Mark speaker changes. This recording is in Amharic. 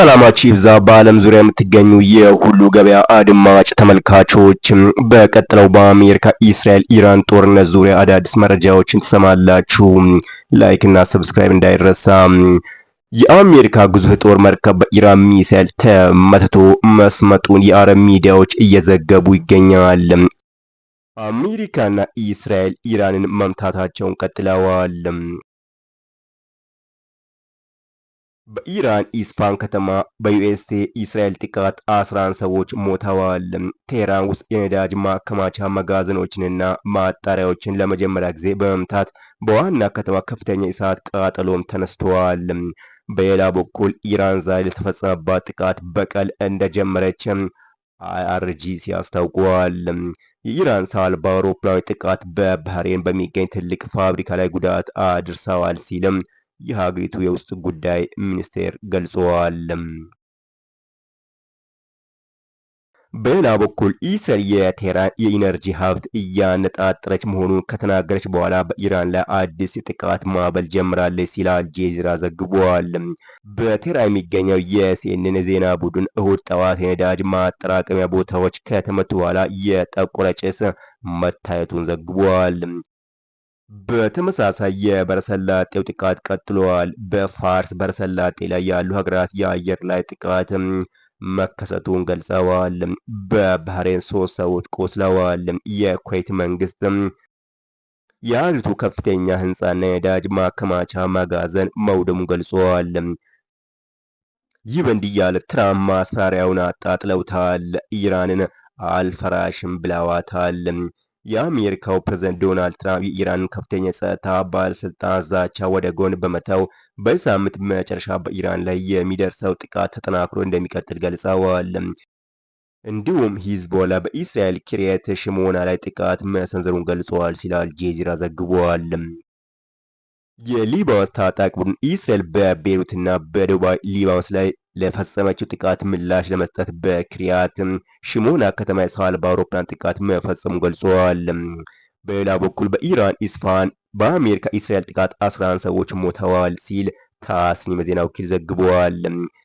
Speaker 1: ሰላማችሁ ይብዛ። በዓለም ዙሪያ የምትገኙ የሁሉ ገበያ አድማጭ ተመልካቾች፣ በቀጥለው በአሜሪካ እስራኤል ኢራን ጦርነት ዙሪያ አዳዲስ መረጃዎችን ትሰማላችሁ። ላይክ እና ሰብስክራይብ እንዳይረሳ። የአሜሪካ ግዙፍ ጦር መርከብ በኢራን ሚሳኤል ተመትቶ መስመጡን የአረብ ሚዲያዎች እየዘገቡ ይገኛል። አሜሪካና እስራኤል ኢራንን መምታታቸውን ቀጥለዋል። በኢራን ኢስፋን ከተማ በዩኤስኤ እስራኤል ጥቃት 11 ሰዎች ሞተዋል። ቴህራን ውስጥ የነዳጅ ማከማቻ መጋዘኖችንና ማጣሪያዎችን ለመጀመሪያ ጊዜ በመምታት በዋና ከተማ ከፍተኛ የእሳት ቃጠሎም ተነስተዋል። በሌላ በኩል ኢራን ዛሬ ለተፈጸመባት ጥቃት በቀል እንደጀመረች አይአርጂሲ አስታውቋል። የኢራን ሰው አልባ አውሮፕላኖች ጥቃት በባህሬን በሚገኝ ትልቅ ፋብሪካ ላይ ጉዳት አድርሰዋል ሲልም የሀገሪቱ የውስጥ ጉዳይ ሚኒስቴር ገልጸዋል። በሌላ በኩል እስራኤል የቴህራን የኢነርጂ ሀብት እያነጣጠረች መሆኑን ከተናገረች በኋላ በኢራን ላይ አዲስ የጥቃት ማዕበል ጀምራለች ሲል አልጄዚራ ዘግቧል። በቴህራን የሚገኘው የሲኤንኤን ዜና ቡድን እሁድ ጠዋት የነዳጅ ማጠራቀሚያ ቦታዎች ከተመቱ በኋላ የጠቆረ ጭስ መታየቱን ዘግቧል። በተመሳሳይ የበረሰላጤው ጥቃት ቀጥሏል። በፋርስ በረሰላጤ ላይ ያሉ ሀገራት የአየር ላይ ጥቃት መከሰቱን ገልጸዋል። በባህሬን 3 ሰዎች ቆስለዋል። የኩዌት መንግስት የሀገሪቱ ከፍተኛ ህንፃና የነዳጅ ማከማቻ መጋዘን መውደሙን ገልጸዋል። ይህ በእንዲህ ያለ ትራምፕ ማስፈራሪያውን አጣጥለውታል። ኢራንን አልፈራሽም ብለዋታል። የአሜሪካው ፕሬዝዳንት ዶናልድ ትራምፕ የኢራንን ከፍተኛ የጸጥታ ባለስልጣናት ዛቻ ወደ ጎን በመተው በዚህ ሳምንት መጨረሻ በኢራን ላይ የሚደርሰው ጥቃት ተጠናክሮ እንደሚቀጥል ገልጸዋል። እንዲሁም ሂዝቦላ በእስራኤል ኪርያት ሽሞና ላይ ጥቃት መሰንዘሩን ገልጸዋል ሲል አልጄዚራ ዘግቧል። የሊባኖስ ታጣቂ ቡድን እስራኤል በቤይሩትና በደቡባዊ ሊባኖስ ላይ ለፈጸመችው ጥቃት ምላሽ ለመስጠት በኪርያት ሽሞና ከተማ የሰው አልባ አውሮፕላን ጥቃት መፈጸሙን ገልጸዋል። በሌላ በኩል በኢራን ኢስፋሃን በአሜሪካ እስራኤል ጥቃት 11 ሰዎች ሞተዋል ሲል ታስኒም የዜና ወኪል ዘግቧል።